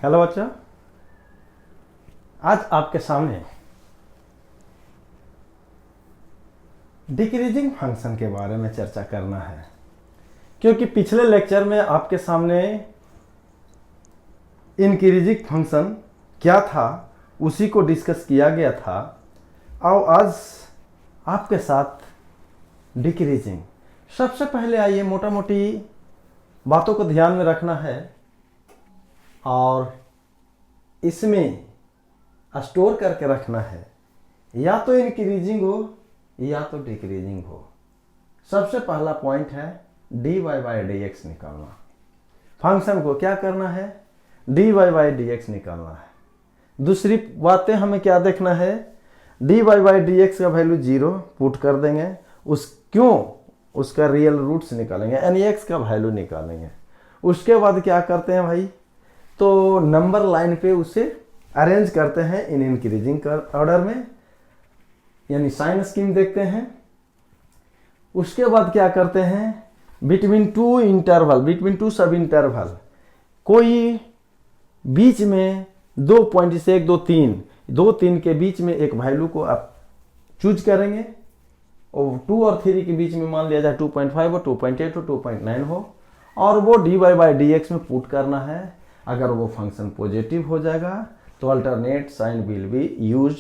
Hello बच्चा, आज आपके सामने डिक्रीजिंग फंक्शन के बारे में चर्चा करना है। क्योंकि पिछले लेक्चर में आपके सामने इंक्रीजिंग फंक्शन क्या था उसी को डिस्कस किया गया था। और आज आपके साथ डिक्रीजिंग। सबसे पहले आइए मोटा मोटी बातों को ध्यान में रखना है और इसमें स्टोर करके रखना है। या तो इंक्रीजिंग हो या तो डिक्रीजिंग हो। सबसे पहला पॉइंट है dy बाई डी एक्स निकालना। फंक्शन को क्या करना है? dy बाई डी एक्स निकालना है। दूसरी बातें हमें क्या देखना है? dy बाई डी एक्स का वैल्यू 0 पुट कर देंगे। उसका रियल रूट्स निकालेंगे, यानी x का वैल्यू निकालेंगे। उसके बाद क्या करते हैं भाई, तो नंबर लाइन पे उसे अरेंज करते हैं इन इंक्रीजिंग ऑर्डर में, यानी साइन स्कीम देखते हैं। उसके बाद क्या करते हैं, बिटवीन टू सब इंटरवल कोई बीच में 2 पॉइंट, जैसे 1 2 3 के बीच में एक वैल्यू को आप चूज करेंगे और 2 और 3 के बीच में मान लिया जाए 2.5 हो, 2.8 हो, 2.9 हो, और वो dy बाई डी एक्स में पुट करना है। अगर वो फंक्शन पॉजिटिव हो जाएगा तो alternate sign will be use.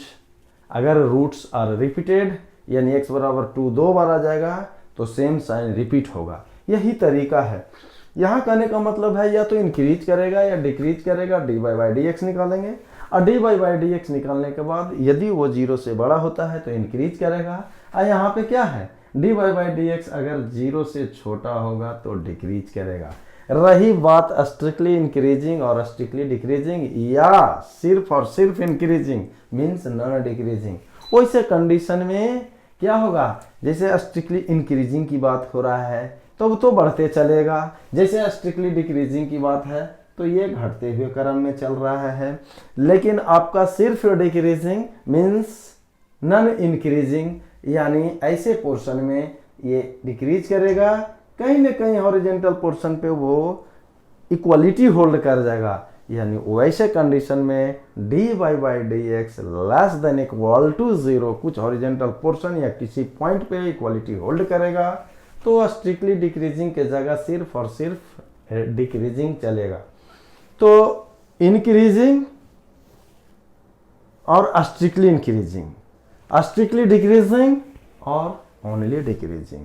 अगर रूट्स आर रिपीटेड यानी x बराबर 2 2 बार आ जाएगा तो सेम साइन रिपीट होगा। यही तरीका है। यहाँ कहने का मतलब है या तो इंक्रीज करेगा या डिक्रीज करेगा, dy बाई डी एक्स निकालेंगे। और dy बाई डी एक्स निकालने के बाद यदि वो 0 से बड़ा होता है तो इंक्रीज करेगा। और यहाँ पे क्या है, dy बाई डी एक्स अगर 0 से छोटा होगा तो डिक्रीज करेगा। रही बात स्ट्रिक्टली इंक्रीजिंग और स्ट्रिक्टली डिक्रीजिंग, या सिर्फ और सिर्फ इंक्रीजिंग मीन्स नॉन डिक्रीजिंग, वैसे कंडीशन में क्या होगा, जैसे स्ट्रिक्टली इंक्रीजिंग की बात हो रहा है तो बढ़ते चलेगा, जैसे स्ट्रिक्टली डिक्रीजिंग की बात है तो ये घटते हुए क्रम में चल रहा है। लेकिन आपका सिर्फ डिक्रीजिंग मीन्स नॉन इंक्रीजिंग, यानी ऐसे पोर्शन में ये डिक्रीज करेगा, कहीं ना कहीं हॉरिजेंटल पोर्शन पे वो इक्वलिटी होल्ड कर जाएगा। यानी वैसे कंडीशन में dy by d x less than equal to 0 कुछ हॉरिजेंटल पोर्शन या किसी पॉइंट पे इक्वलिटी होल्ड करेगा तो स्ट्रिक्टली डिक्रीजिंग के जगह सिर्फ और सिर्फ डिक्रीजिंग चलेगा। तो इंक्रीजिंग और स्ट्रिक्टली इंक्रीजिंग, स्ट्रिक्टली डिक्रीजिंग और ओनली डिक्रीजिंग।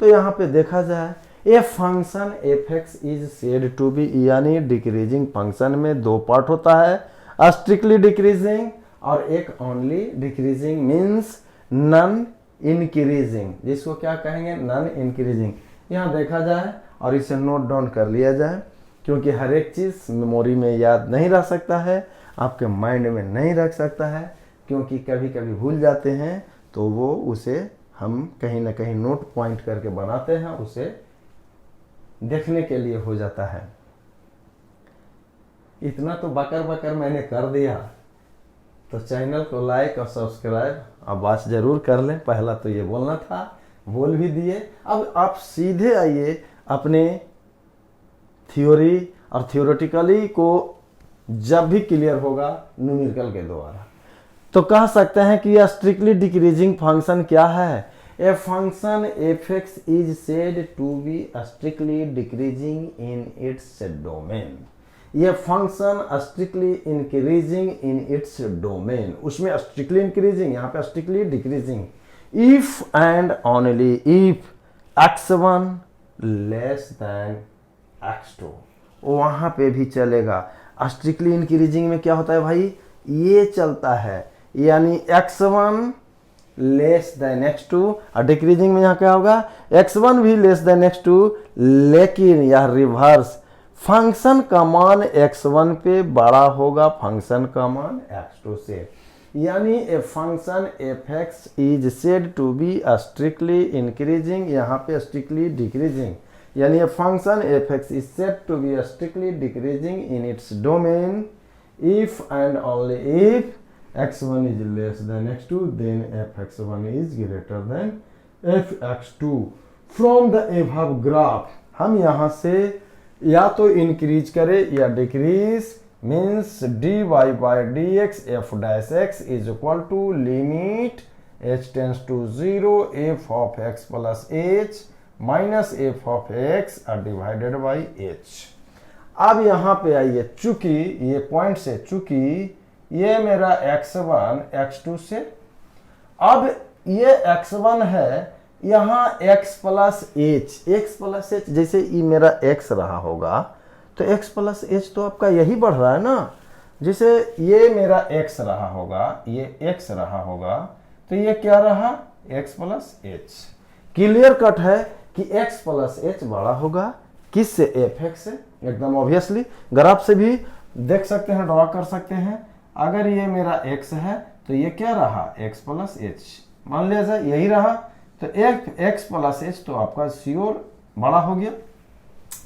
तो यहाँ पे देखा जाए a function f x is said to be, यानी डिक्रीजिंग फंक्शन में 2 पार्ट होता है, स्ट्रिक्टली डिक्रीजिंग और एक only decreasing means non increasing, जिसको क्या कहेंगे नॉन इंक्रीजिंग। यहाँ देखा जाए और इसे नोट डाउन कर लिया जाए, क्योंकि हर एक चीज़ मेमोरी में याद नहीं रह सकता है, आपके माइंड में नहीं रख सकता है, क्योंकि कभी कभी भूल जाते हैं तो वो उसे हम कहीं ना कहीं नोट पॉइंट करके बनाते हैं, उसे देखने के लिए हो जाता है। इतना तो बकर मैंने कर दिया, तो चैनल को लाइक और सब्सक्राइब आवाज जरूर कर लें। पहला तो ये बोलना था, बोल भी दिए। अब आप सीधे आइए अपने थ्योरी और थ्योरेटिकली को जब भी क्लियर होगा न्यूमेरिकल के द्वारा, तो कह सकते हैं कि यह स्ट्रिक्टली डिक्रीजिंग फंक्शन क्या है। A function f x is said to be strictly decreasing in its domain. ये function strictly increasing in its domain, उसमें स्ट्रिक्टली इंक्रीजिंग, यहाँ पे strictly decreasing. If and only if x1 less than x2, वहां पे भी चलेगा। Strictly increasing में क्या होता है भाई, ये चलता है, यानी x1 लेस देन x2, और डिक्रीजिंग में यहाँ क्या होगा, x1 भी लेस देन x2, लेकिन यह रिवर्स, फंक्शन का मान x1 पे बड़ा होगा फंक्शन का मान x2 से। यानी a function f x is said to be strictly increasing, यहाँ पे स्ट्रिक्टली डिक्रीजिंग, यानी a function f x is said to be strictly decreasing in its domain if and only if x1 is less than x2, then fx1 is greater than fx2। From the above graph हम यहाँ से या तो increase करे या decrease means d y by d x f dash x is equal to limit h tends to 0 f of x plus h minus f of x divided by h. अब यहां पे आइए, चूंकि ये पॉइंट से, चूंकि ये मेरा x1 x2 से, अब ये x1 है, यहां x प्लस एच, जैसे ये मेरा x रहा होगा तो x प्लस एच तो आपका यही बढ़ रहा है ना। जैसे ये मेरा x रहा होगा, ये x रहा होगा, तो ये क्या रहा, x plus H. Clear cut है कि x प्लस एच बड़ा होगा किससे, fx से, एकदम ऑब्वियसली। ग्राफ से भी देख सकते हैं, ड्रॉ कर सकते हैं। अगर ये मेरा x है तो ये क्या रहा, x प्लस एच, मान लिया जाए यही रहा, तो x प्लस एच तो आपका श्योर बड़ा हो गया।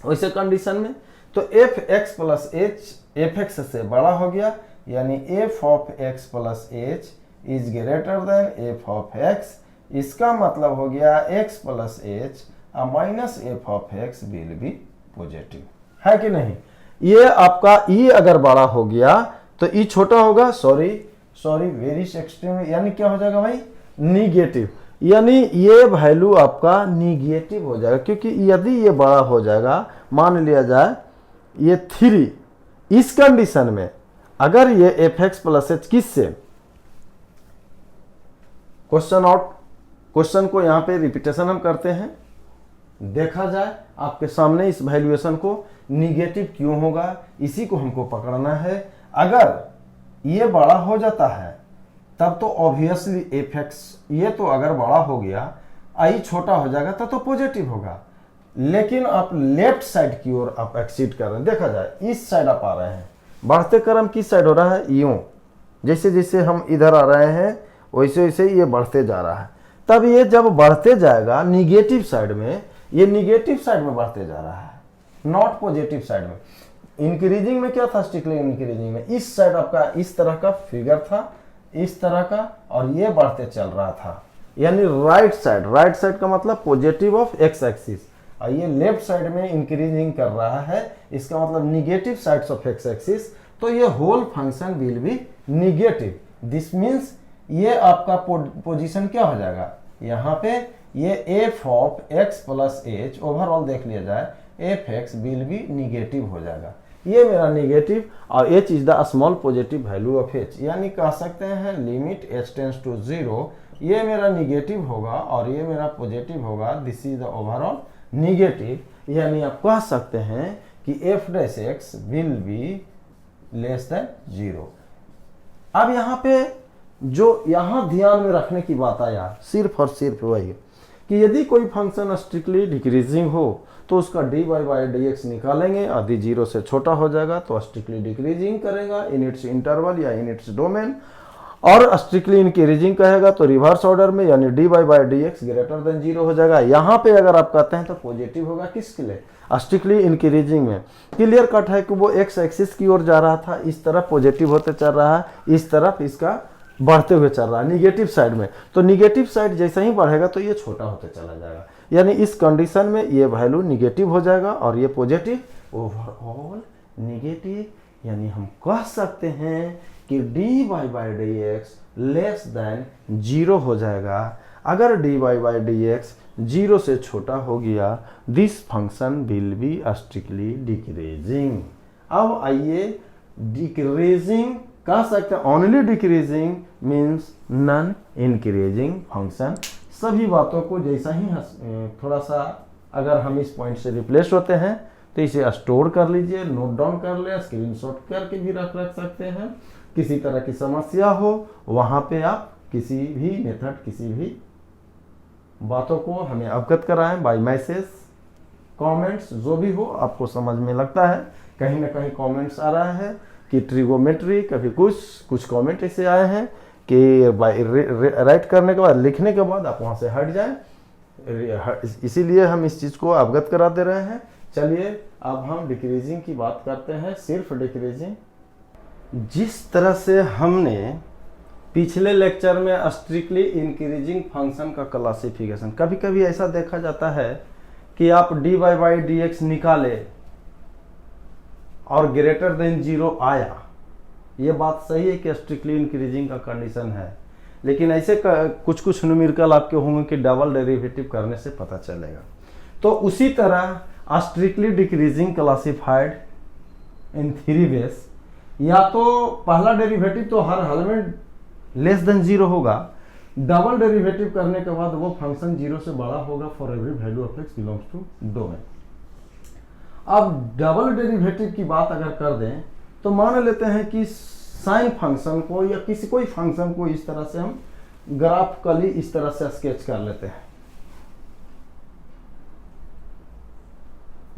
वैसे कंडीशन में तो f x plus H F x से बड़ा हो गया, यानी F of x plus H is greater then F of x. इसका मतलब हो गया x plus h minus f of x will B positive, है कि नहीं। ये आपका ई अगर बड़ा हो गया तो ई छोटा होगा, सॉरी वेरी एक्सट्रीम, यानी क्या हो जाएगा भाई, निगेटिव, यानी ये वैल्यू आपका निगेटिव हो जाएगा। क्योंकि यदि ये बड़ा हो जाएगा, मान लिया जाए ये 3, इस कंडीशन में अगर ये एफ एक्स प्लस एच किससे, क्वेश्चन आउट, क्वेश्चन को यहां पे रिपीटेशन हम करते हैं, देखा जाए आपके सामने इस वैल्यूएशन को, निगेटिव क्यों होगा इसी को हमको पकड़ना है। अगर ये बड़ा हो जाता है तब तो ऑब्वियसली एफ एक्स, ये तो अगर बड़ा हो गया, आई छोटा हो जाएगा तब तो पॉजिटिव होगा। लेकिन आप लेफ्ट साइड की ओर आप एक्सीड कर रहे हैं, देखा जाए इस साइड आप आ रहे हैं, बढ़ते क्रम किस साइड हो रहा है, यूं, जैसे जैसे हम इधर आ रहे हैं वैसे वैसे ये बढ़ते जा रहा है। तब ये जब बढ़ते जाएगा निगेटिव साइड में, ये निगेटिव साइड में बढ़ते जा रहा है, नॉट पॉजिटिव साइड में। इंक्रीजिंग में क्या था, स्ट्रिक्टली इंक्रीजिंग में इस साइड आपका इस तरह का फिगर था, इस तरह का, और ये बढ़ते चल रहा था, यानी राइट साइड का मतलब पॉजिटिव ऑफ एक्स एक्सिस, और ये लेफ्ट साइड में इंक्रीजिंग कर रहा है, इसका मतलब negative sides of x axis. तो ये whole function will be negative. This means ये आपका पोजीशन क्या हो जाएगा, यहाँ पे ये f of x plus h overall देख लिया जाए, f x will be negative हो जाएगा। ये मेरा निगेटिव, और h is the small positive value of h, यानी कह सकते हैं लिमिट h टेंस टू 0, ये मेरा निगेटिव होगा और ये मेरा पॉजिटिव होगा, this is the overall negative. यानी आप कह सकते हैं कि F dash x will be less than 0। अब यहाँ पे जो यहाँ ध्यान में रखने की बात आया, सिर्फ और सिर्फ वही कि यदि कोई फंक्शन स्ट्रिक्टली डिक्रीजिंग हो तो उसका d y by d x निकालेंगे, यदि 0 से छोटा हो जाएगा तो स्ट्रिक्टली डिक्रीजिंग करेगा इन इट्स इंटरवल या इन इट्स डोमेन, और स्ट्रिक्टली इंक्रीजिंग कहेगा तो रिवर्स ऑर्डर में, यानी d y by d x greater than 0 हो जाएगा। यहाँ पे अगर आप कहते हैं तो पॉजिटिव होगा, किसके लिए, स्ट्रिक्टली इंक्रीजिंग में। क्लियर कट है कि वो एक्स एक्सिस की ओर जा रहा था, इस तरफ पॉजिटिव होते चल रहा है, इस तरफ इसका बढ़ते हुए चल रहा है निगेटिव साइड में। तो निगेटिव साइड जैसे ही बढ़ेगा तो ये छोटा होते चला जाएगा, यानी इस कंडीशन में ये वैल्यू निगेटिव हो जाएगा और ये पॉजिटिव, ओवरऑल निगेटिव। यानी हम कह सकते हैं कि d y by d x less than 0 हो जाएगा। अगर d y by d x 0 से छोटा हो गया, this function will be strictly decreasing. अब आइए डिक्रीजिंग कह सकते हैं, only decreasing means non increasing function. सभी बातों को जैसा ही थोड़ा सा अगर हम इस पॉइंट से रिप्लेस होते हैं तो इसे स्टोर कर लीजिए, नोट डाउन कर ले, स्क्रीनशॉट करके भी रख सकते हैं। किसी तरह की समस्या हो वहां पे आप किसी भी मेथड, किसी भी बातों को हमें अवगत कराएं बाय मैसेज, कमेंट्स, जो भी हो आपको समझ में लगता है। कहीं ना कहीं कमेंट्स आ रहा है कि ट्रिगोमेट्री, कभी कुछ कमेंट ऐसे आए हैं कि राइट करने के बाद, लिखने के बाद आप वहां से हट जाएं, इसीलिए हम इस चीज को अवगत करा दे रहे हैं। चलिए अब हम डिक्रीजिंग की बात करते हैं, सिर्फ डिक्रीजिंग। जिस तरह से हमने पिछले लेक्चर में स्ट्रिक्टली इंक्रीजिंग फंक्शन का क्लासिफिकेशन, कभी कभी ऐसा देखा जाता है कि आप d y by d x निकाले और ग्रेटर देन 0 आया, ये बात सही है कि स्ट्रिक्टली इंक्रीजिंग का कंडीशन है, लेकिन ऐसे कुछ कुछ न्यूमेरिकल आपके होंगे कि डबल डेरिवेटिव करने से पता चलेगा। तो उसी तरह strictly decreasing classified in 3 ways, या तो पहला डेरिवेटिव तो हर हाल में लेस देन 0 होगा, डबल डेरिवेटिव करने के बाद वो फंक्शन 0 से बड़ा होगा for every value of x belongs to domain. अब डबल डेरिवेटिव की बात अगर कर दें तो मान लेते हैं कि साइन फंक्शन को या किसी कोई फंक्शन को इस तरह से हम ग्राफिकली इस तरह से स्केच कर लेते हैं।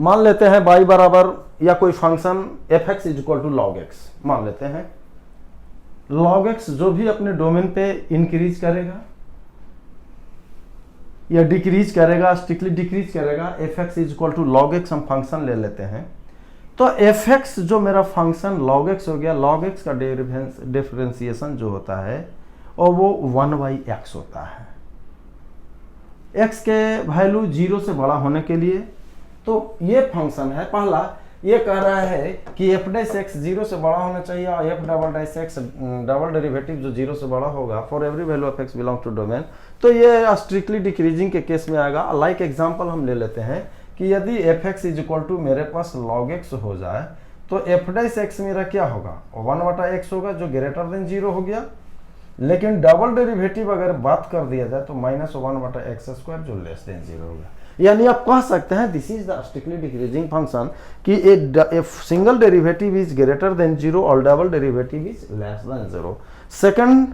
मान लेते हैं y बराबर या कोई function f x is equal to log x मान लेते हैं। लॉग एक्स जो भी अपने डोमेन पे इंक्रीज करेगा या डिक्रीज करेगा, स्ट्रिक्टली डिक्रीज करेगा, f x is equal to log x हम फंक्शन ले लेते हैं। तो एफ एक्स जो मेरा फंक्शन log x हो गया, log x का डिफरेंशिएशन जो होता है और वो 1/x होता है। x के वैल्यू 0 से बड़ा होने के लिए, तो ये फंक्शन है पहला, ये कह रहा है कि एफ डैश एक्स 0 से बड़ा होना चाहिए और f double dash x double derivative जो 0 से बड़ा होगा for every value of x belong to domain. तो ये स्ट्रिक्टली डिक्रीजिंग के केस में आएगा। लाइक एग्जांपल हम ले लेते हैं कि यदि f x is equal to मेरे पास log x हो जाए तो एफ डैश एक्स मेरा क्या होगा, 1/x होगा जो ग्रेटर देन 0 हो गया। लेकिन डबल डेरिवेटिव अगर बात कर दिया जाए तो -1/x² जो लेस देन 0 होगा। यानी आप कह सकते हैं this is the strictly decreasing function कि a single derivative is greater than 0 और double derivative is less than 0। Second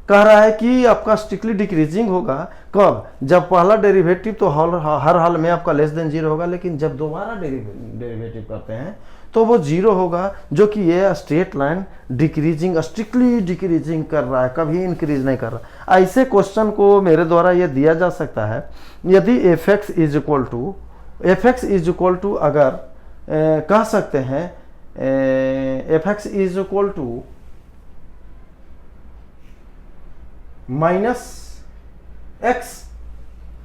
कह रहा है कि आपका स्ट्रिक्टली डिक्रीजिंग होगा कब, जब पहला डेरिवेटिव तो हर हाल में आपका लेस देन 0 होगा, लेकिन जब दोबारा डेरिवेटिव करते हैं तो वो 0 होगा, जो कि ये straight line decreasing strictly decreasing कर रहा है, कभी इंक्रीज नहीं कर रहा। ऐसे क्वेश्चन को मेरे द्वारा ये दिया जा सकता है, यदि f x is equal to अगर कह सकते हैं f x is equal to -x,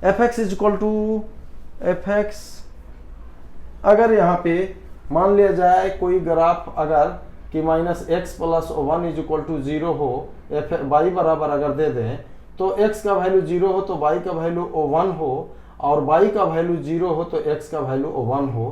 f x is equal to f x, अगर यहाँ पे मान लिया जाए कोई ग्राफ अगर कि -x + 1 इज इक्वल टू 0 हो, y बराबर अगर दे दें तो x का वैल्यू 0 हो तो y का वैल्यू 1 हो, और y का वैल्यू 0 हो तो x का वैल्यू 1 हो।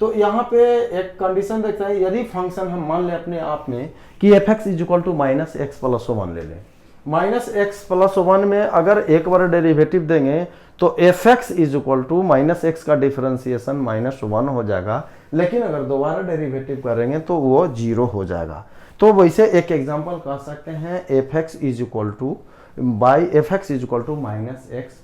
तो यहाँ पे एक कंडीशन देखते हैं, यदि फंक्शन हम मान लें अपने आप में कि f x is equal to -x + 1 ले लें, -x + 1 में अगर एक बार डेरिवेटिव देंगे तो f x is equal to -x का डिफरेंशिएशन -1 हो जाएगा, लेकिन अगर दोबारा डेरिवेटिव करेंगे तो वो 0 हो जाएगा। तो वैसे एक एग्जांपल कह सकते हैं f x is equal to -x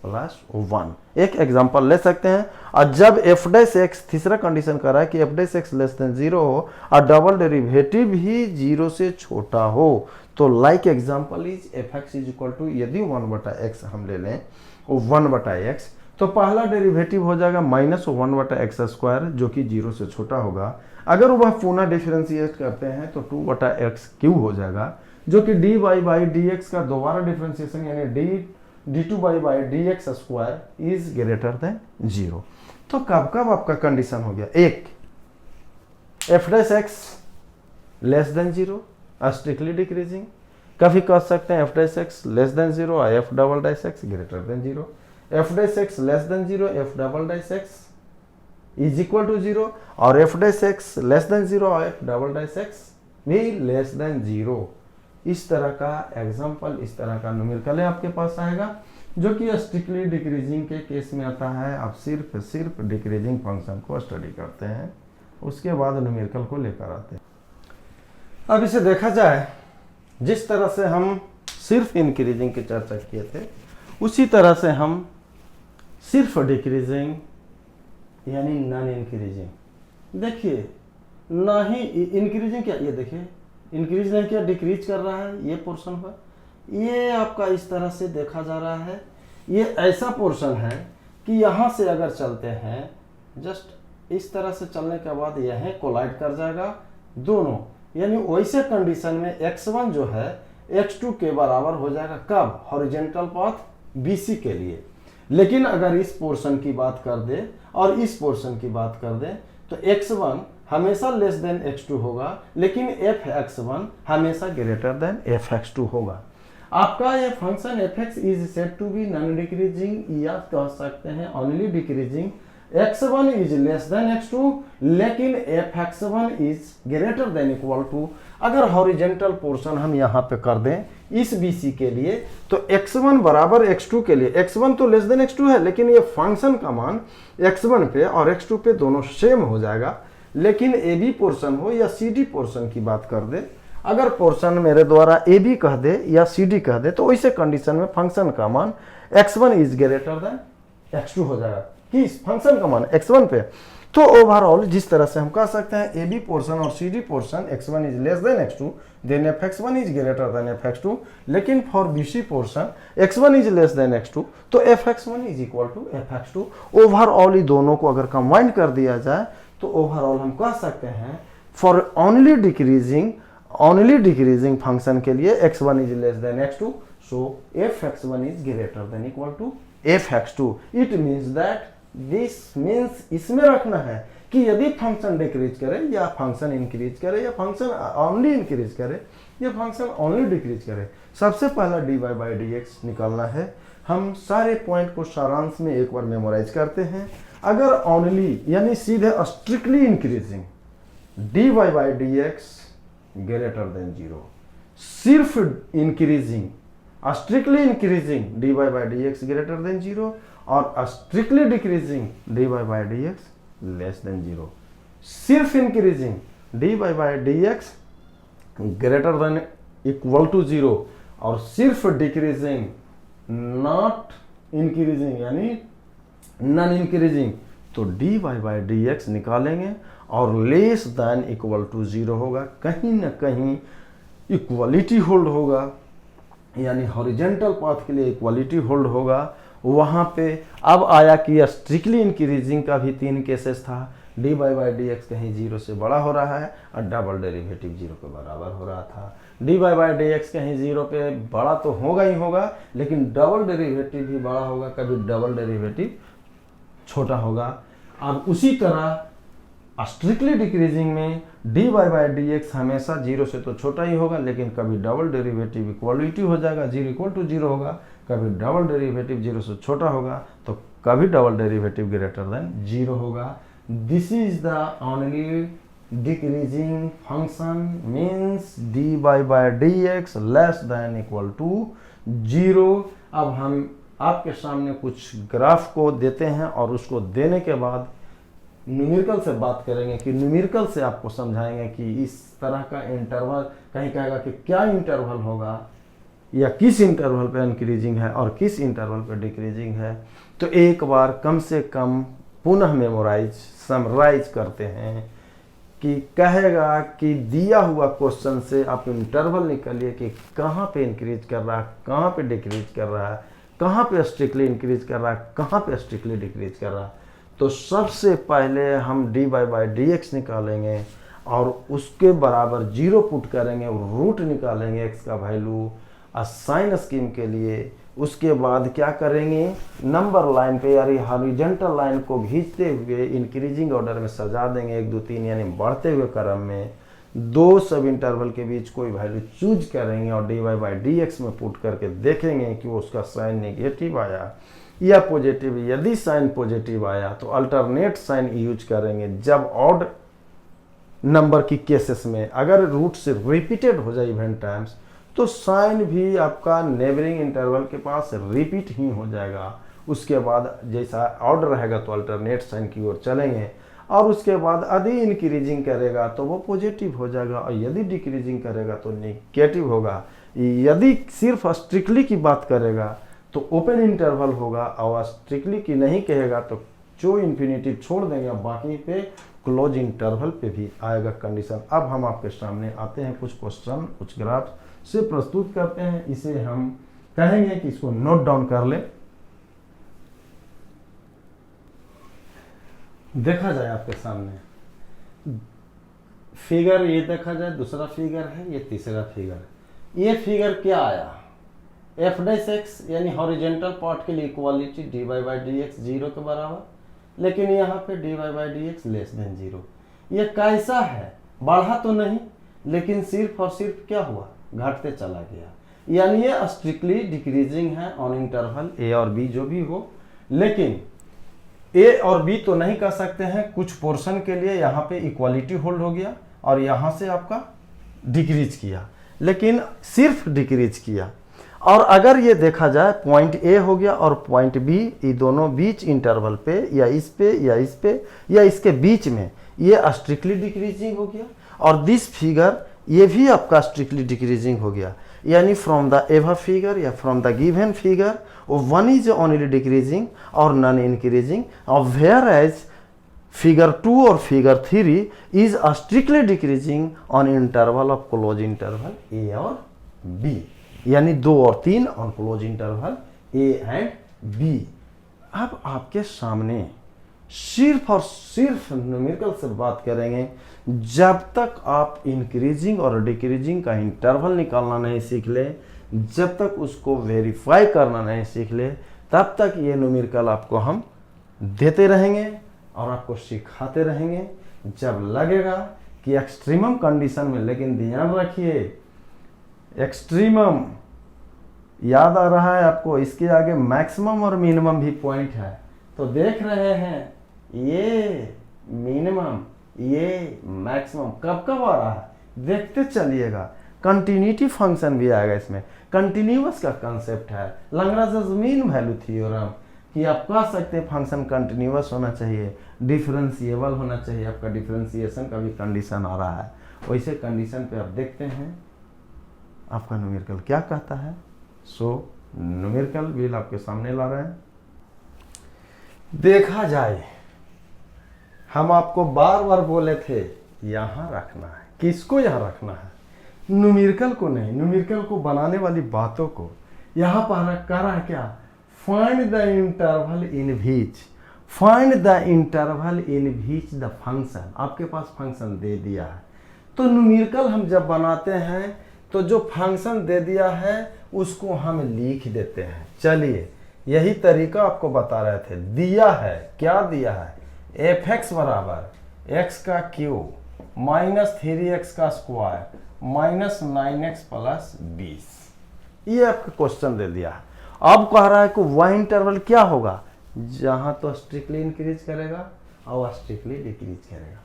+ 1, एक एग्जांपल ले सकते हैं। और जब एफ डैश एक्स, तीसरा कंडीशन कर रहा है कि F dash x less than 0 हो और डबल डेरिवेटिव ही 0 से छोटा हो, तो like example is f x is equal to, यदि 1/x हम ले लें 1/x, तो पहला डेरिवेटिव हो जाएगा -1/x² जो कि 0 से छोटा होगा। अगर वह पुनः डिफरेंशिएट करते हैं तो 2/x³ हो जाएगा, जो कि dy/dx का दोबारा डिफरेंशिएशन यानी d2/dx² इज ग्रेटर देन 0। तो कब कब आपका कंडीशन हो गया, एक f dash x less than 0 strictly decreasing, कभी कह सकते हैं f dash x less than 0 और f double dash x greater than 0, f dash x less than 0 f double dash x is equal to 0, और f dash x less than 0 और f double dash x भी less than 0। इस तरह का example, इस तरह का न्यूमेरिकल आपके पास आएगा, जो कि स्ट्रिक्टली डिक्रीजिंग के केस में आता है। आप सिर्फ डिक्रीजिंग फंक्शन को स्टडी करते हैं, उसके बाद न्यूमेरिकल को लेकर आते हैं। अब इसे देखा जाए, जिस तरह से हम सिर्फ इंक्रीजिंग की चर्चा किए थे, उसी तरह से हम सिर्फ डिक्रीजिंग यानी नॉन इंक्रीजिंग, देखिए ना ही इंक्रीजिंग क्या, ये देखिए इंक्रीज नहीं किया, डिक्रीज कर रहा है, ये पोर्शन पर, ये आपका इस तरह से देखा जा रहा है। ये ऐसा पोर्शन है कि यहाँ से अगर चलते हैं, जस्ट इस तरह से चलने के बाद यह कोलाइड कर जाएगा दोनों, यानी वैसे कंडीशन में x1 जो है x2 के बराबर हो जाएगा, कब, हॉरिजॉन्टल पाथ BC के लिए। लेकिन अगर इस पोर्शन की बात कर दे और इस पोर्शन की बात कर दे तो x1 हमेशा लेस देन x2 होगा, लेकिन fx1 हमेशा ग्रेटर देन fx2 होगा। आपका ये function fx is said to be non decreasing या कह सकते हैं only decreasing, x1 is less than x2 लेकिन fx1 is greater than equal to. अगर हॉरिजेंटल पोर्शन हम यहाँ पे कर दें इस BC के लिए, तो x1 बराबर x2 के लिए, x1 तो लेस देन x2 है, लेकिन ये फंक्शन का मान x1 पे और x2 पे दोनों सेम हो जाएगा। लेकिन AB पोर्शन हो या CD पोर्शन की बात कर दे, अगर पोर्शन मेरे द्वारा AB कह दे या CD कह दे, तो वैसे कंडीशन में फंक्शन का मान x1 is greater then x2 हो जाएगा। किस फंक्शन का मान x1 पे। तो ओवरऑल जिस तरह से हम कह सकते हैं AB पोर्शन और CD portion x1 is less than x2 then fx1 is greater than fx2, लेकिन for BC portion x1 is less than x2 तो fx1 is equal to fx2। Overall दोनों को अगर कंबाइन कर दिया जाए तो ओवरऑल हम कह सकते हैं फॉर ओनली डिक्रीजिंग फंक्शन के लिए x1 is less than x2, so fx1 is greater than equal to fx2। It means that this means इसमें रखना है कि यदि फंक्शन डिक्रीज करे या फंक्शन इंक्रीज करे या फंक्शन ओनली इंक्रीज करे या फंक्शन ओनली डिक्रीज करे, सबसे पहला dy/dx निकालना है। हम सारे पॉइंट को सारांश में एक बार मेमोराइज करते हैं। अगर ओनली यानी सीधे strictly increasing dy/dx greater than 0, सिर्फ increasing strictly increasing dy/dx greater than 0 और strictly decreasing dy/dx less than 0, सिर्फ increasing dy/dx greater than equal to 0 और सिर्फ डिक्रीजिंग नॉट इंक्रीजिंग यानी नॉन इंक्रीजिंग, तो dy/dx निकालेंगे और लेस देन इक्वल टू 0 होगा। कहीं ना कहीं इक्वालिटी होल्ड होगा, यानी हॉरिजेंटल पाथ के लिए इक्वालिटी होल्ड होगा। वहाँ पे अब आया कि स्ट्रिक्टली इंक्रीजिंग का भी 3 केसेस था, dy/dx कहीं 0 से बड़ा हो रहा है और डबल डेरिवेटिव 0 के बराबर हो रहा था। dy/dx कहीं 0 पे बड़ा तो होगा ही होगा, लेकिन डबल डेरिवेटिव भी बड़ा होगा, कभी डबल डेरिवेटिव छोटा होगा। अब उसी तरह स्ट्रिक्टली डिक्रीजिंग में dy/dx हमेशा 0 से तो छोटा ही होगा, लेकिन कभी डबल डेरिवेटिव इक्वलिटी हो जाएगा, 0 इक्वल टू 0 होगा, कभी डबल डेरिवेटिव 0 से छोटा होगा तो कभी डबल डेरिवेटिव ग्रेटर देन 0 होगा। This is the only decreasing function means dy/dx less than equal to 0। अब हम आपके सामने कुछ ग्राफ को देते हैं और उसको देने के बाद न्यूमेरिकल से बात करेंगे कि न्यूमेरिकल से आपको समझाएंगे कि इस तरह का इंटरवल, कहीं कहेगा कि क्या इंटरवल होगा या किस इंटरवल पे इंक्रीजिंग है और किस इंटरवल पे डिक्रीजिंग है। तो एक बार कम से कम पुनः मेमोराइज समराइज करते हैं कि कहेगा कि दिया हुआ क्वेश्चन से आप इंटरवल निकालिए कि कहाँ पे इंक्रीज कर रहा है, कहाँ पे डिक्रीज कर रहा है, कहाँ पे स्ट्रिक्टली इंक्रीज कर रहा है, कहाँ पे स्ट्रिक्टली डिक्रीज कर रहा है। तो सबसे पहले हम dy/dx निकालेंगे और उसके बराबर 0 पुट करेंगे और रूट निकालेंगे x का वैल्यू साइन स्कीम के लिए। उसके बाद क्या करेंगे, नंबर लाइन पे यानी हॉरिजॉन्टल लाइन को खींचते हुए इंक्रीजिंग ऑर्डर में सजा देंगे 1 2 3 यानी बढ़ते हुए क्रम में। 2 सब इंटरवल के बीच कोई वैल्यू चूज करेंगे और dy/dx में पुट करके देखेंगे कि वो उसका साइन नेगेटिव आया या पॉजिटिव। यदि साइन पॉजिटिव आया तो अल्टरनेट साइन यूज करेंगे। जब ऑड नंबर की केसेस में अगर रूट से रिपीटेड हो जाए इवेंट टाइम्स तो साइन भी आपका नेबरिंग इंटरवल के पास रिपीट ही हो जाएगा। उसके बाद जैसा ऑड रहेगा तो अल्टरनेट साइन की ओर चलेंगे और उसके बाद यदि इंक्रीजिंग करेगा तो वो पॉजिटिव हो जाएगा और यदि डिक्रीजिंग करेगा तो नेगेटिव होगा। यदि सिर्फ स्ट्रिक्टली की बात करेगा तो ओपन इंटरवल होगा और स्ट्रिक्टली की नहीं कहेगा तो जो इन्फिनिटी छोड़ देंगे, बाकी पे क्लोज इंटरवल पे भी आएगा कंडीशन। अब हम आपके सामने आते हैं, कुछ क्वेश्चन कुछ ग्राफ से प्रस्तुत करते हैं। इसे हम कहेंगे कि इसको नोट डाउन कर ले। देखा जाए आपके सामने फिगर, ये देखा जाए दूसरा फिगर है, ये तीसरा फिगर। ये फिगर क्या आया, f' यानी हॉरिजेंटल पार्ट के लिए इक्वालिटी dy/dx 0 के बराबर, लेकिन यहाँ पे dy/dx लेस देन 0। ये कैसा है, बढ़ा तो नहीं, लेकिन सिर्फ और सिर्फ क्या हुआ, घटते चला गया। यानी ये स्ट्रिक्टली डिक्रीजिंग है ऑन इंटरवल ए और बी जो भी हो, लेकिन ए और बी तो नहीं कह सकते हैं, कुछ पोर्शन के लिए यहाँ पे इक्वालिटी होल्ड हो गया और यहाँ से आपका डिक्रीज किया, लेकिन सिर्फ डिक्रीज किया। और अगर ये देखा जाए पॉइंट ए हो गया और पॉइंट बी, ये दोनों बीच इंटरवल पे या इस पे या इस पे या इसके बीच में ये स्ट्रिक्टली डिक्रीजिंग हो गया, और दिस फिगर ये भी आपका स्ट्रिक्टली डिक्रीजिंग हो गया। यानी फ्रॉम द एवर फिगर या from the given figure one is only decreasing और नन इंक्रीजिंग, और वेयर एज फिगर 2 और figure 3 is strictly decreasing on interval of close interval a और बी, यानी 2 और 3 on close interval a and b. अब आपके सामने सिर्फ और सिर्फ न्यूमेरिकल से बात करेंगे, जब तक आप इंक्रीजिंग और डिक्रीजिंग का इंटरवल निकालना नहीं सीख ले, जब तक उसको वेरीफाई करना नहीं सीख ले, तब तक ये न्यूमेरिकल आपको हम देते रहेंगे और आपको सिखाते रहेंगे। जब लगेगा कि एक्सट्रीमम कंडीशन में, लेकिन ध्यान रखिए एक्सट्रीमम याद आ रहा है आपको, इसके आगे मैक्सिमम और मिनिमम भी पॉइंट है, तो देख रहे हैं ये मिनिमम ये मैक्सिमम कब कब आ रहा है, देखते चलिएगा। कंटिन्यूटी फंक्शन भी आएगा इसमें, कंटिन्यूअस का कंसेप्ट है, लैग्रेंज मीन वैल्यू थ्योरम, कि आप कह सकते हैं फंक्शन कंटिन्यूअस होना चाहिए, डिफरेंशिएबल होना चाहिए, आपका डिफरेंशिएशन का भी कंडीशन आ रहा है। वैसे कंडीशन पे आप देखते हैं आपका न्यूमेरिकल क्या कहता है। सो न्यूमेरिकल व्हील आपके सामने ला रहे हैं। देखा जाए, हम आपको बार बार बोले थे यहाँ रखना है, किसको यहाँ रखना है, न्यूमेरिकल को नहीं, न्यूमेरिकल को बनाने वाली बातों को। यहाँ पर कह रहा है क्या, find the interval in which, find the interval in which the function, आपके पास फंक्शन दे दिया है। तो न्यूमेरिकल हम जब बनाते हैं तो जो फंक्शन दे दिया है उसको हम लिख देते हैं। चलिए यही तरीका आपको बता रहे थे, दिया है, क्या दिया है, एफ एक्स बराबर एक्स का क्यूब माइनस 3x का स्क्वायर माइनस 9x प्लस 20, ये आपका क्वेश्चन दे दिया है। अब कह रहा है कि वह इंटरवल क्या होगा जहां तो स्ट्रिक्टली इंक्रीज करेगा और स्ट्रिक्टली डिक्रीज करेगा।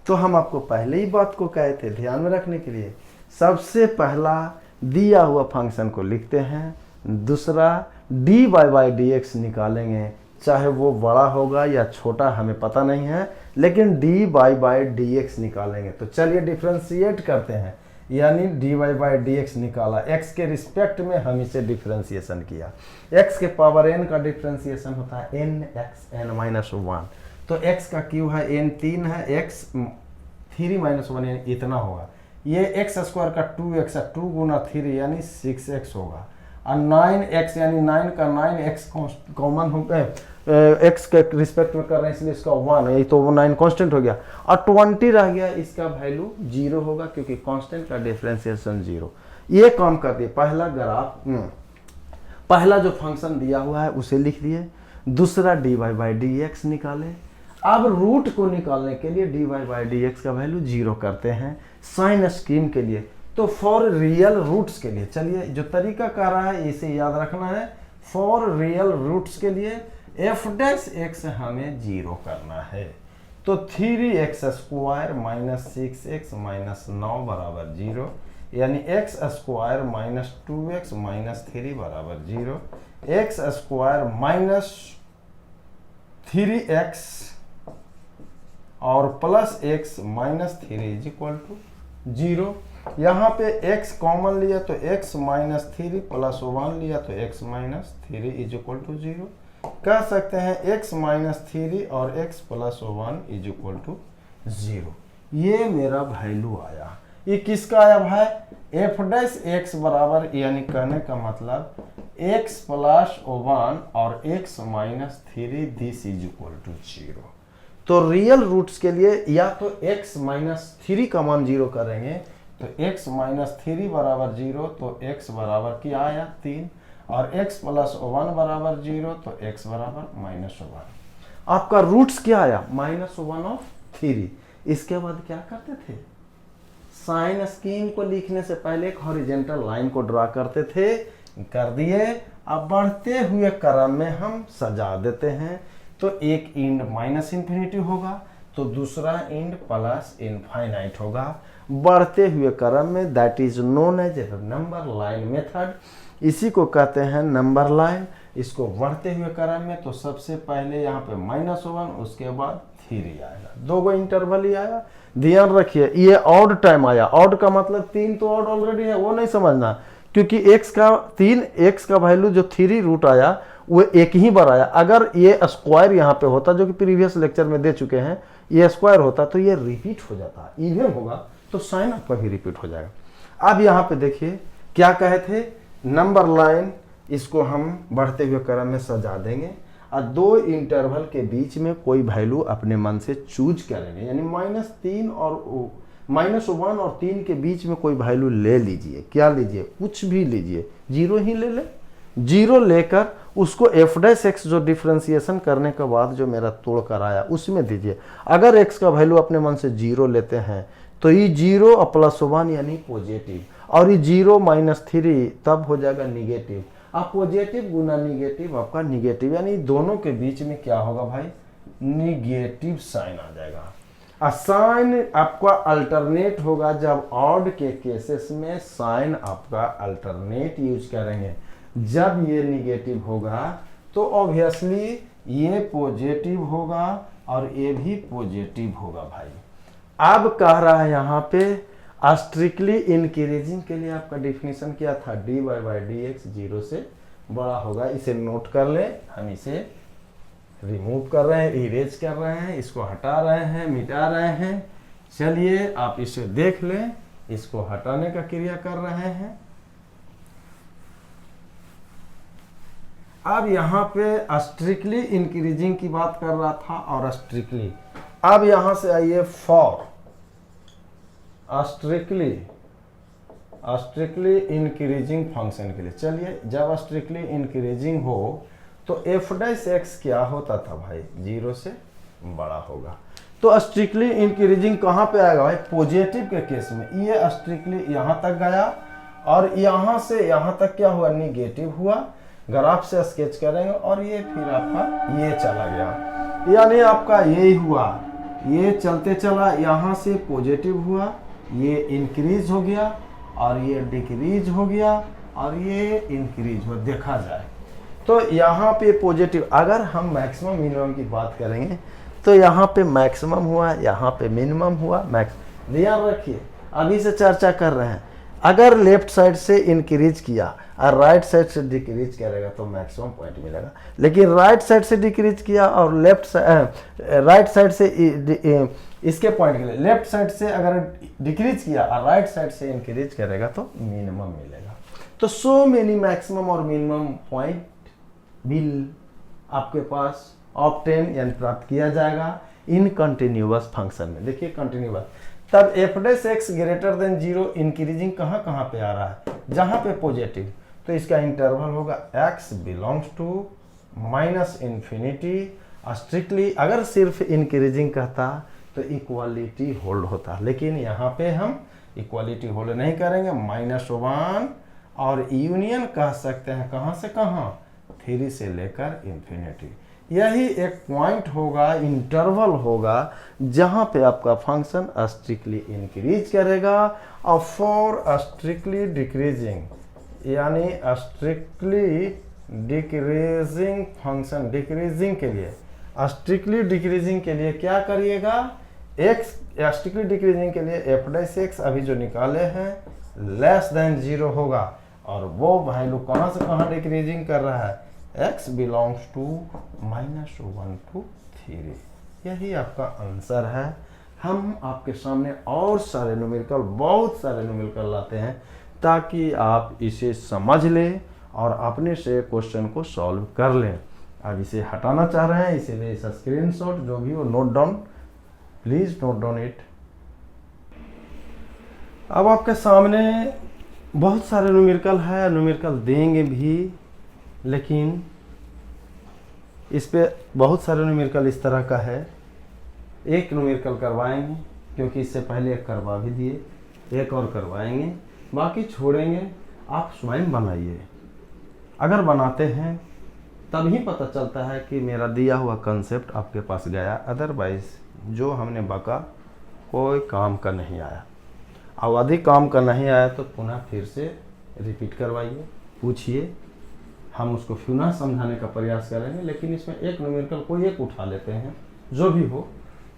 तो हम आपको पहले ही बात को कहे थे ध्यान में रखने के लिए, सबसे पहला दिया हुआ फंक्शन को लिखते हैं, दूसरा dy बाई डी एक्स निकालेंगे, चाहे वो बड़ा होगा या छोटा हमें पता नहीं है, लेकिन dy बाई डी एक्स निकालेंगे। तो चलिए डिफ्रेंशिएट करते हैं, यानी dy बाई डी एक्स निकाला, x के रिस्पेक्ट में हम इसे डिफ्रेंशिएशन किया। x के पावर n का डिफ्रेंशिएशन होता है nxn माइनस 1, तो x का क्यू है n 3 है, x 3 माइनस 1 इतना होगा, ये एक्स स्क्वायर का 2x है, 2 गुना 3 यानी 6x होगा, और 9x यानी 9 का 9x कॉमन हो गए, x के रिस्पेक्ट में कर रहे हैं इसलिए इसका 1 है, तो वो 9 कांस्टेंट हो गया, और 20 रह गया, इसका वैल्यू 0 होगा क्योंकि कांस्टेंट का डिफरेंशिएशन 0। ये काम कर दिए, पहला ग्राफ, पहला जो फंक्शन दिया हुआ है उसे लिख दिए, दूसरा dy बाई डी एक्स निकाले। अब रूट को निकालने के लिए dy बाई डी एक्स का वैल्यू 0 करते हैं साइन स्कीम के लिए, तो फॉर रियल रूट्स के लिए, चलिए जो तरीका कह रहा है इसे याद रखना है, फॉर रियल रूट्स के लिए f डैश x हमें 0 करना है, तो 3x square minus 6x minus 9 बराबर 0, यानी x square minus 2x minus 3 बराबर 0, x स्क्वायर माइनस 3x और plus x minus 3 is equal to 0। यहाँ पे x कॉमन लिया तो x माइनस 3 प्लस 1 लिया तो x minus 3 is equal to 0। कह सकते हैं x माइनस 3 और x plus 1 is equal to 0। ये मेरा वैल्यू आया, ये किसका आया भाई, एफ डैश एक्स बराबर, यानी कहने का मतलब x प्लस 1 और x minus 3 this is equal to 0। तो रियल रूट्स के लिए या तो x माइनस 3 का मान 0 करेंगे, तो x माइनस 3 बराबर 0, तो x बराबर क्या आया 3, और x प्लस 1 बराबर 0, तो x बराबर माइनस 1। आपका रूट्स क्या आया माइनस 1 ऑफ 3, इसके बाद क्या करते थे, साइन स्कीम को लिखने से पहले एक हॉरिजेंटल लाइन को ड्रा करते थे, कर दिए। अब बढ़ते हुए क्रम में हम सजा देते हैं, तो एक इंड माइनस इन्फिनिटी होगा तो दूसरा इंड प्लस इनफाइनाइट होगा। बढ़ते हुए क्रम में that is known as number line method, इसी को कहते हैं नंबर लाइन। इसको बढ़ते हुए क्रम में तो सबसे पहले यहाँ पे -1, उसके बाद 3 आएगा, 2 गो इंटरवल ही आया। ध्यान रखिए ये ऑड टाइम आया, ऑड का मतलब 3 तो ऑड ऑलरेडी है, वो नहीं समझना, क्योंकि x का वैल्यू जो 3 रूट आया वो एक ही बार आया। अगर ये स्क्वायर यहाँ पे होता, जो कि प्रीवियस लेक्चर में दे चुके हैं, ये स्क्वायर होता तो ये रिपीट हो जाता, इवन होगा तो साइन आपका भी रिपीट हो जाएगा। अब यहाँ पे देखिए क्या कहे थे, नंबर लाइन, इसको हम बढ़ते हुए क्रम में सजा देंगे और 2 इंटरवल के बीच में कोई वैल्यू अपने मन से चूज करेंगे, यानी -1 और 3 के बीच में कोई वैल्यू ले लीजिए। क्या लीजिए, कुछ भी लीजिए, 0 ही ले ले। 0 लेकर उसको f' जो डिफ्रेंसिएशन करने के बाद जो मेरा तोड़ कर आया उसमें दीजिए। अगर x का वैल्यू अपने मन से 0 लेते हैं तो ये 0 और +1 यानी पॉजिटिव, और ये 0 - 3 तब हो जाएगा निगेटिव। अब पॉजिटिव गुना निगेटिव आपका निगेटिव, यानी दोनों के बीच में क्या होगा भाई, निगेटिव साइन आ जाएगा। साइन आपका अल्टरनेट होगा, जब ऑड के केसेस में साइन आपका अल्टरनेट यूज करेंगे। जब ये निगेटिव होगा तो ऑब्वियसली ये पॉजिटिव होगा और ये भी पॉजिटिव होगा भाई। अब कह रहा है यहाँ पे स्ट्रिक्टली इंक्रीजिंग के लिए आपका डिफिनीशन क्या था, dy/dx 0 से बड़ा होगा। इसे नोट कर ले, हम इसे रिमूव कर रहे हैं, इरेज कर रहे हैं, इसको हटा रहे हैं, मिटा रहे हैं। चलिए आप इसे देख लें, इसको हटाने का क्रिया कर रहे हैं। अब यहाँ पे स्ट्रिक्टली इंक्रीजिंग की बात कर रहा था और स्ट्रिक्टली, अब यहां से आइए फॉर स्ट्रिक्टली इंक्रीजिंग फंक्शन के लिए। चलिए जब स्ट्रिक्टली इंक्रीजिंग हो तो f' क्या होता था भाई, 0 से बड़ा होगा। तो स्ट्रिक्टली इंक्रीजिंग कहां पे आएगा भाई, पॉजिटिव के केस में। ये स्ट्रिक्टली यहां तक गया और यहां से यहां तक क्या हुआ, निगेटिव हुआ। ग्राफ से स्केच करेंगे और ये फिर आपका ये चला गया, यानी आपका यही हुआ, ये चलते चला, यहाँ से पॉजिटिव हुआ, ये इंक्रीज हो गया और ये डिक्रीज हो गया और ये इंक्रीज हो। देखा जाए तो यहाँ पे पॉजिटिव, अगर हम मैक्सिमम मिनिमम की बात करेंगे तो यहाँ पे मैक्सिमम हुआ, यहाँ पे मिनिमम हुआ। ध्यान रखिए, अभी से चर्चा कर रहे हैं, अगर लेफ्ट साइड से इंक्रीज किया और राइट साइड से डिक्रीज करेगा तो मैक्सिमम पॉइंट मिलेगा, लेकिन राइट साइड से डिक्रीज किया और राइट साइड से इसके पॉइंट के लिए लेफ्ट साइड से अगर डिक्रीज किया और राइट साइड से इंक्रीज करेगा तो मिनिमम मिलेगा। तो सो मेनी मैक्सिमम और मिनिमम पॉइंट विल आपके पास ऑब्टेन यानी प्राप्त किया जाएगा इन कंटिन्यूअस फंक्शन में। देखिए कंटिन्यूअस, तब f' ग्रेटर देन 0 इंक्रीजिंग कहाँ कहाँ पे आ रहा है, जहाँ पे पॉजिटिव, तो इसका इंटरवल होगा x बिलोंग्स टू -∞। स्ट्रिक्टली अगर सिर्फ इंक्रीजिंग कहता तो इक्वालिटी होल्ड होता, लेकिन यहाँ पे हम इक्वालिटी होल्ड नहीं करेंगे, -1 और यूनियन कह सकते हैं कहाँ से कहाँ, 3 से लेकर इन्फिनिटी। यही एक पॉइंट होगा, इंटरवल होगा, जहां पे आपका फंक्शन स्ट्रिक्टली इंक्रीज करेगा और फॉर स्ट्रिक्टली डिक्रीजिंग, यानी स्ट्रिक्टली डिक्रीजिंग फंक्शन, डिक्रीजिंग के लिए, स्ट्रिक्टली डिक्रीजिंग के लिए क्या करिएगा, x स्ट्रिक्टली डिक्रीजिंग के लिए f' अभी जो निकाले हैं लेस देन 0 होगा, और वो वैल्यू कहां से कहां डिक्रीजिंग कर रहा है, x बिलोंग्स टू -1 to 3। यही आपका आंसर है। हम आपके सामने और सारे न्यूमेरिकल, बहुत सारे न्यूमेरिकल लाते हैं ताकि आप इसे समझ लें और अपने से क्वेश्चन को सॉल्व कर लें। अब इसे हटाना चाह रहे हैं, इसीलिए इस स्क्रीनशॉट जो भी वो note down, please note down it. अब आपके सामने बहुत सारे न्यूमेरिकल है, न्यूमेरिकल देंगे भी, लेकिन इस पे बहुत सारे न्यूमेरिकल इस तरह का है, एक न्यूमेरिकल करवाएंगे क्योंकि इससे पहले एक करवा भी दिए, एक और करवाएंगे, बाकी छोड़ेंगे। आप स्वयं बनाइए। अगर बनाते हैं तभी पता चलता है कि मेरा दिया हुआ कंसेप्ट आपके पास गया, अदरवाइज जो हमने बका कोई काम का नहीं आया। और अधिक काम का नहीं आया तो पुनः फिर से रिपीट करवाइए, पूछिए, हम उसको पुनः समझाने का प्रयास करेंगे। लेकिन इसमें एक न्यूमेरिकल कोई एक उठा लेते हैं, जो भी हो।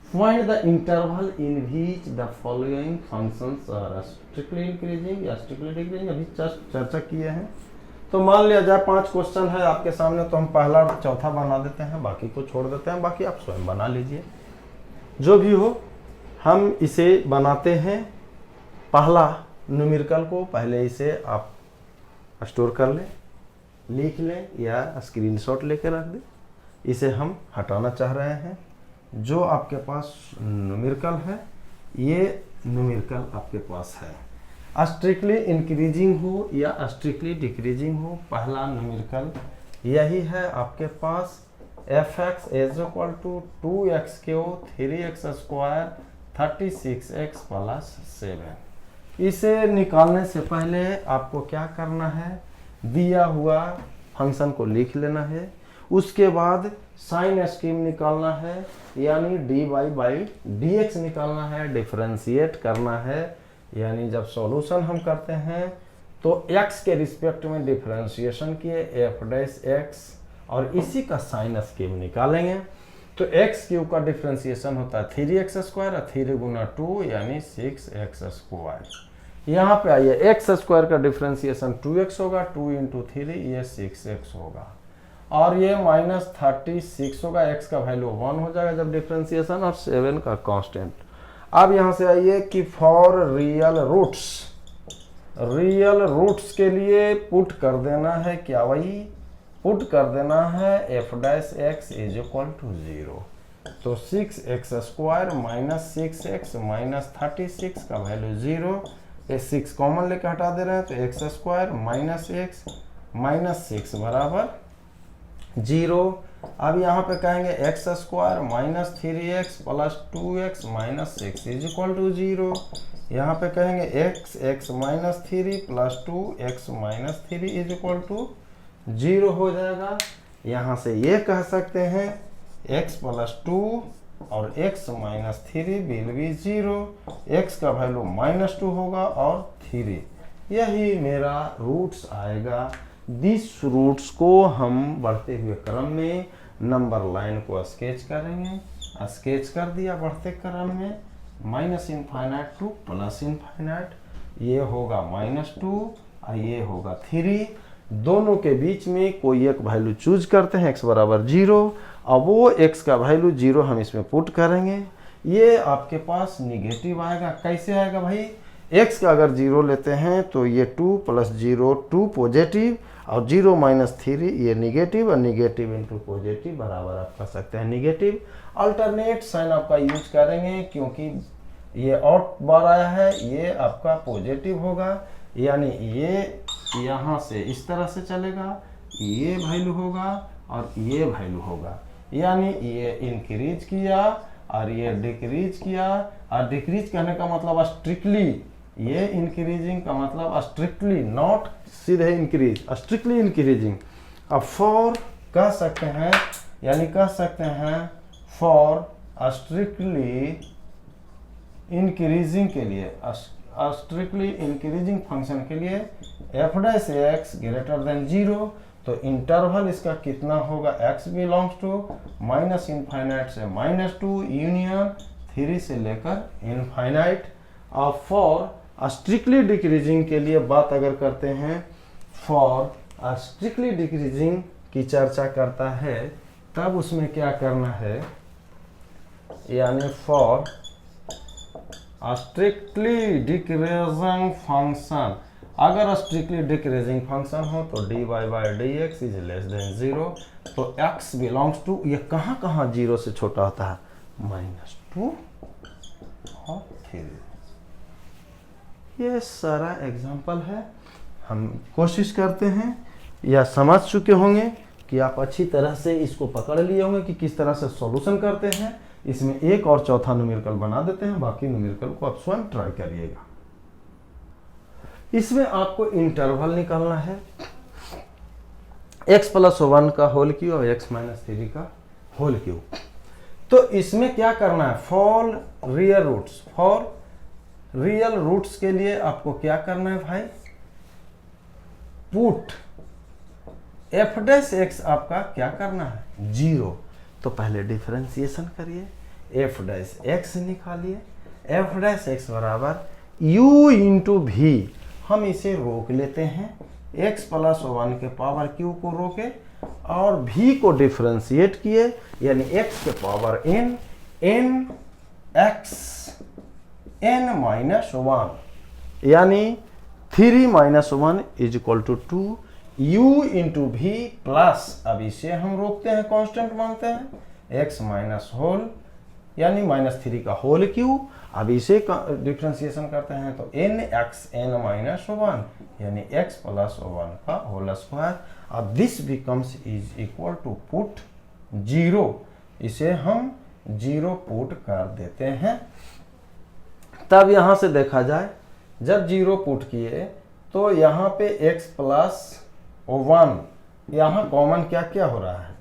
Find the interval in which the following functions are strictly increasing या स्ट्रिक्टली डिक्रीजिंग, अभी चर्चा किए हैं। तो मान लिया जाए 5 क्वेश्चन है आपके सामने, तो हम पहला और चौथा बना देते हैं, बाकी को छोड़ देते हैं, बाकी आप स्वयं बना लीजिए। जो भी हो, हम इसे बनाते हैं। पहला न्यूमेरिकल को पहले इसे आप स्टोर कर लें, लिख लें या स्क्रीनशॉट लेकर रख दें। इसे हम हटाना चाह रहे हैं। जो आपके पास न्यूमेरिकल है, ये न्यूमेरिकल आपके पास है, स्ट्रिक्टली इंक्रीजिंग हो या स्ट्रिक्टली डिक्रीजिंग हो, पहला न्यूमेरिकल यही है आपके पास। F x is equal to 2x cube 3x square 36x plus 7। इसे निकालने से पहले आपको क्या करना है, दिया हुआ फंक्शन को लिख लेना है। उसके बाद साइन स्कीम निकालना है, यानी dy बाई dx निकालना है, डिफरेंशिएट करना है। यानी जब सॉल्यूशन हम करते हैं तो x के रिस्पेक्ट में डिफरेंशिएशन किए एफ डैश एक्स, और इसी का साइन स्कीम निकालेंगे। तो x क्यूब का डिफरेंशिएशन होता है 3x स्क्वायर, 3 गुना 2 यानी 6x स्क्वायर। यहाँ पे आइए, x स्क्वायर का डिफरेंशिएशन 2x होगा, 2 इंटू 3 ये 6x होगा, और ये माइनस 36 होगा। x का वैल्यू 1 हो जाएगा जब डिफरेंशिएशन, और 7 का कांस्टेंट। अब यहाँ से आइए कि फॉर रियल रूट्स के लिए पुट कर देना है, क्या वही पुट कर देना है f dash x is equal to 0। तो 6x square minus 6x minus 36 का वैल्यू 0, ये 6 कॉमन लेके हटा दे रहे हैं, तो x square minus x minus 6 बराबर 0। अब यहाँ पे कहेंगे x square minus 3x plus 2x minus 6 is equal to 0। यहाँ पे कहेंगे x minus 3 plus 2x minus 3 is equal to 0 हो जाएगा। यहाँ से ये कह सकते हैं x प्लस 2 और x minus 3 will be 0, x का वैल्यू माइनस 2 होगा और 3, यही मेरा रूट्स आएगा। दिस रूट्स को हम बढ़ते हुए क्रम में नंबर लाइन को स्केच करेंगे। स्केच कर दिया बढ़ते क्रम में, minus infinite two plus infinite, ये होगा -2 और ये होगा 3। दोनों के बीच में कोई एक वैल्यू चूज करते हैं, x बराबर 0, और वो x का वैल्यू 0 हम इसमें पुट करेंगे। ये आपके पास निगेटिव आएगा। कैसे आएगा भाई, x का अगर 0 लेते हैं तो ये 2 प्लस 0 2 पॉजिटिव, और 0 माइनस 3 ये निगेटिव, और निगेटिव इंटू पॉजिटिव बराबर आप कर सकते हैं निगेटिव। अल्टरनेट साइन आपका यूज करेंगे, क्योंकि ये आउट बार आया है, ये आपका पॉजिटिव होगा, यानी ये यहाँ से इस तरह से चलेगा, ये वैल्यू होगा और ये वैल्यू होगा, यानी ये इंक्रीज किया और ये डिक्रीज किया। और डिक्रीज करने का मतलब स्ट्रिक्टली, ये इंक्रीजिंग का मतलब स्ट्रिक्टली, नॉट सीधे इंक्रीज, स्ट्रिक्टली इंक्रीजिंग। अब फॉर कह सकते हैं, यानी कह सकते हैं फॉर स्ट्रिक्टली इंक्रीजिंग के लिए, स्ट्रिक्टली इंक्रीजिंग फंक्शन के लिए f dash x greater than 0, तो इंटरवल इसका कितना होगा, x belongs to minus infinite से -2 यूनियन 3 से लेकर इनफाइनाइट। और फॉर स्ट्रिक्टली डिक्रीजिंग के लिए बात अगर करते हैं, फॉर स्ट्रिक्टली डिक्रीजिंग की चर्चा करता है, तब उसमें क्या करना है, यानी फॉर स्ट्रिक्टली डिक्रीजिंग फंक्शन, अगर स्ट्रिक्टली डिक्रीजिंग फंक्शन हो तो dy by dx is less than 0, तो x बिलोंग्स टू, ये कहाँ कहाँ 0 से छोटा होता है, -2 और 3। ये सारा एग्जाम्पल है। हम कोशिश करते हैं, या समझ चुके होंगे कि आप अच्छी तरह से इसको पकड़ लिए होंगे कि किस तरह से सॉल्यूशन करते हैं। इसमें एक और चौथा न्यूमेरिकल बना देते हैं, बाकी न्यूमेरिकल को आप स्वयं ट्राई करिएगा। इसमें आपको इंटरवल निकालना है x+1 का होल क्यूब और x-3 का होल क्यूब। तो इसमें क्या करना है, फॉर रियल रूट्स के लिए आपको क्या करना है भाई, पुट f' आपका क्या करना है 0। तो पहले डिफरेंशिएशन करिए, f' निकालिए, f' बराबर u इंटू v। हम इसे रोक लेते हैं, x+1 के पावर q को रोके और v को डिफरेंशिएट किए, यानी x के पावर n x n-1, यानी 3-1 is equal to 2 u into v plus, अब इसे हम रोकते हैं, कांस्टेंट मानते हैं, x माइनस होल यानी -3 का होल क्यूब। अब इसे डिफरेंशिएशन करते हैं तो nx n-1 यानी x+1 का होल स्क्वायर। अब this becomes is equal to put 0, इसे हम 0 पुट कर देते हैं। तब यहां से देखा जाए, जब 0 पुट किए तो यहाँ पे x+1 यहाँ कॉमन क्या क्या हो रहा है,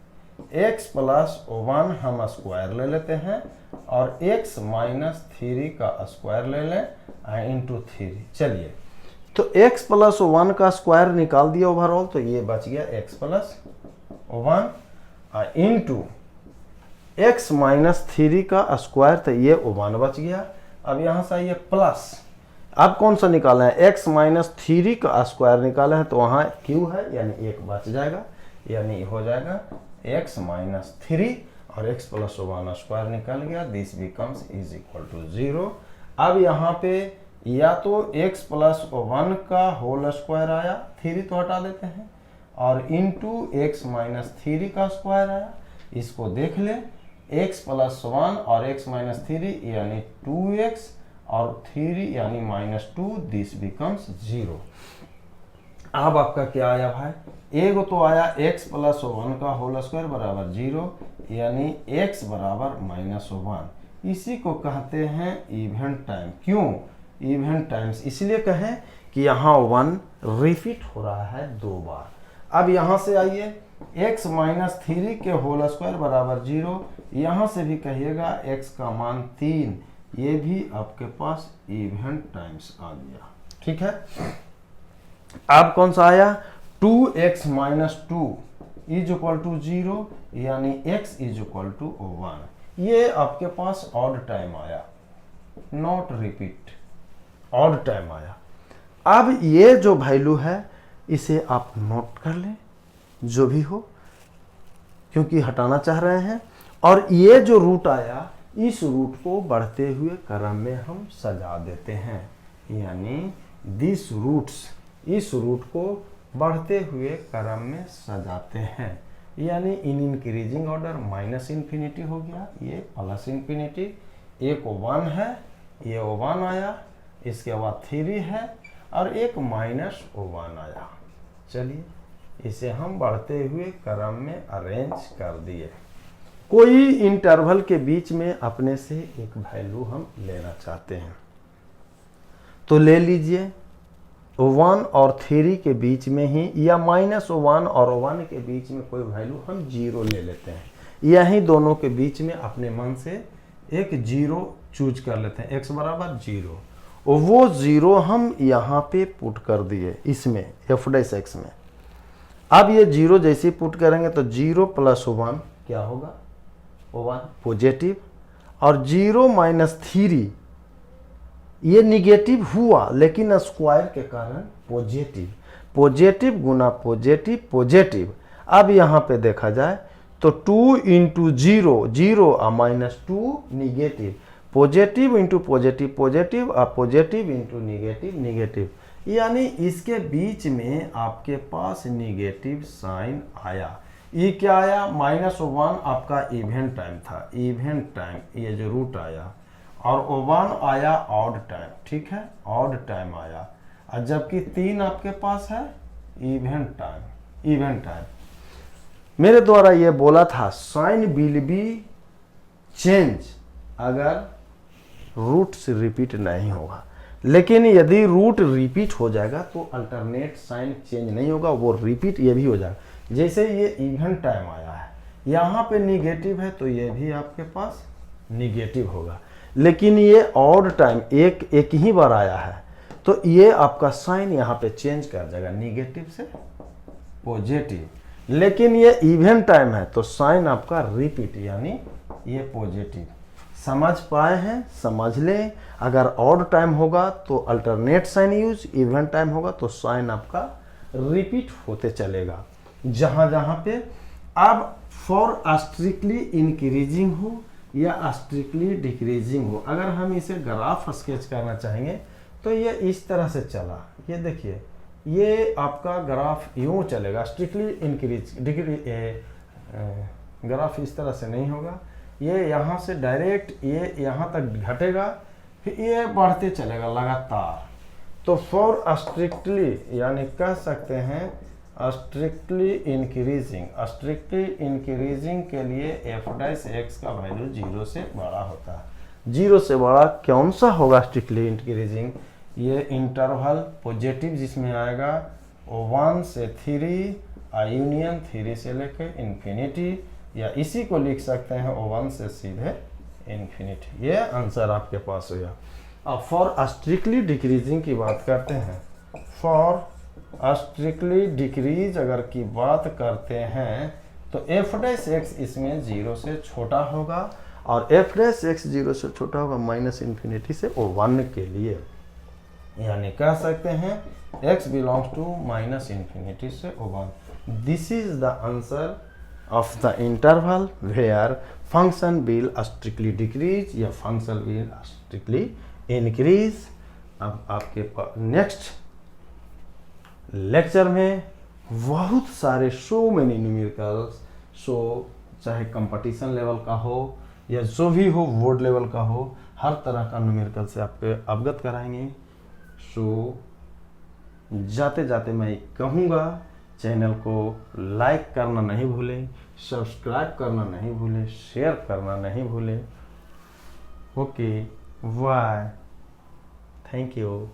x+1 हम स्क्वायर ले लेते हैं और x-3 का स्क्वायर ले लें इंटू 3। चलिए, तो x+1 का स्क्वायर निकाल दिया ओवरऑल, तो ये बच गया x+1 इंटू x-3 का स्क्वायर, तो ये 1 बच गया। अब यहाँ से आइए प्लस, अब कौन सा निकाला है, x-3 का स्क्वायर निकाला है, तो वहाँ q है यानी 1 बच जाएगा, यानी हो जाएगा x-3 और x+1 स्क्वायर निकल गया, this becomes is equal to 0। अब यहाँ पे या तो x+1 का होल स्क्वायर आया, 3 तो हटा देते हैं, और इंटू x-3 का स्क्वायर आया, इसको देख ले, x+1 और x-3 यानी 2x और 3 यानी -2, दिस बिकम्स 0। अब आपका क्या आया भाई, एक तो आया x+1 का होल स्क्वायर बराबर 0 यानी x बराबर -1। इसी को कहते हैं इवन टाइम। क्यों इवन टाइम्स, इसलिए कहें कि यहाँ 1 रिपीट हो रहा है 2 बार। अब यहाँ से आइए, x-3 के होल स्क्वायर बराबर 0, यहाँ से भी कहिएगा x का मान 3, ये भी आपके पास इवन टाइम्स आ गया। ठीक है, अब कौन सा आया, 2x - 2 इज इक्वल टू 0 यानी x इज इक्वल टू 1। ये आपके पास ऑड टाइम आया, नॉट रिपीट, ऑड टाइम आया। अब ये जो वैल्यू है इसे आप नोट कर लें, जो भी हो, क्योंकि हटाना चाह रहे हैं। और ये जो रूट आया, इस रूट को बढ़ते हुए क्रम में हम सजा देते हैं, यानी दिस रूट्स, इस रूट को बढ़ते हुए क्रम में सजाते हैं, यानी इन इंक्रीजिंग ऑर्डर -∞ हो गया, ये +∞, एक 1 है, ये 1 आया, इसके बाद 3 है और एक -1 आया। चलिए, इसे हम बढ़ते हुए क्रम में अरेंज कर दिए। कोई इंटरवल के बीच में अपने से एक वैल्यू हम लेना चाहते हैं, तो ले लीजिए 1 और 3 के बीच में ही, या -1 और 1 के बीच में कोई वैल्यू हम 0 ले लेते हैं। यही दोनों के बीच में अपने मन से एक 0 चूज कर लेते हैं, x बराबर 0। वो 0 हम यहाँ पे पुट कर दिए इसमें f' में। अब ये 0 जैसे पुट करेंगे तो 0 + 1 क्या होगा, 1 पॉजिटिव, और 0 - 3 ये निगेटिव हुआ, लेकिन स्क्वायर के कारण पॉजिटिव, पॉजिटिव गुना पॉजिटिव पॉजिटिव। अब यहाँ पे देखा जाए तो 2 × 0 0 और -2 negative, positive into positive positive और पॉजिटिव इंटू निगेटिव निगेटिव, यानी इसके बीच में आपके पास निगेटिव साइन आया। ये क्या आया, -1 आपका इवन टाइम था, इवन टाइम, ये जो रूट आया, और 1 आया ऑड टाइम। ठीक है, ऑड टाइम आया, और जबकि 3 आपके पास है इवन टाइम, इवन टाइम। मेरे द्वारा ये बोला था साइन विल बी चेंज अगर रूट से रिपीट नहीं होगा। लेकिन यदि रूट रिपीट हो जाएगा तो अल्टरनेट साइन चेंज नहीं होगा, वो रिपीट ये भी हो जाएगा। जैसे ये इवन टाइम आया है, यहाँ पे निगेटिव है तो ये भी आपके पास निगेटिव होगा। लेकिन ये ऑड टाइम एक ही बार आया है तो ये आपका साइन यहाँ पे चेंज कर जाएगा, निगेटिव से पॉजिटिव। लेकिन ये इवन टाइम है तो साइन आपका रिपीट यानी ये पॉजिटिव। समझ पाए हैं? समझ लें। अगर ऑड टाइम होगा तो alternate sign use, even time होगा तो साइन आपका रिपीट होते चलेगा जहां जहां पे। अब फॉर स्ट्रिक्टली इंक्रीजिंग हो या स्ट्रिक्टली डिक्रीजिंग हो, अगर हम इसे ग्राफ स्केच करना चाहेंगे तो ये इस तरह से चला, ये देखिए ये आपका ग्राफ यूं चलेगा, स्ट्रिक्टली इंक्रीज ग्राफ इस तरह से नहीं होगा, ये यहाँ से डायरेक्ट ये यहाँ तक घटेगा, फिर ये बढ़ते चलेगा लगातार। तो फॉर स्ट्रिक्टली यानी कह सकते हैं स्ट्रिक्टली इंक्रीजिंग के लिए एफ डैश एक्स का वैल्यू 0 से बड़ा होता है। 0 से बड़ा कौन सा होगा स्ट्रिक्टली इंक्रीजिंग? ये इंटरवल पॉजिटिव जिसमें आएगा 1 से 3 यूनियन 3 से लेकर इन्फिनिटी, या इसी को लिख सकते हैं 1 से सीधे इन्फिनिटी। ये आंसर आपके पास हो गया। अब फॉर स्ट्रिक्टली डिक्रीजिंग की बात करते हैं। फॉर स्ट्रिक्टली डिक्रीज अगर की बात करते हैं तो एफ डैश एक्स इसमें 0 से छोटा होगा और एफ डैश एक्स 0 से छोटा होगा माइनस इन्फिनिटी से और 1 के लिए, यानी कह सकते हैं x belongs to minus infinity से 1। This is the answer of the interval where function will strictly decrease या फंक्शन विल स्ट्रिक्टली इंक्रीज। अब आपके पास नेक्स्ट लेक्चर में बहुत सारे सो मेनी न्यूमेरिकल्स, चाहे कंपटीशन लेवल का हो या जो भी हो बोर्ड लेवल का हो, हर तरह का न्यूमेरिकल से आपके अवगत कराएंगे। जाते जाते मैं कहूँगा चैनल को लाइक करना नहीं भूलें, सब्सक्राइब करना नहीं भूलें, शेयर करना नहीं भूलें। Okay, bye, thank you.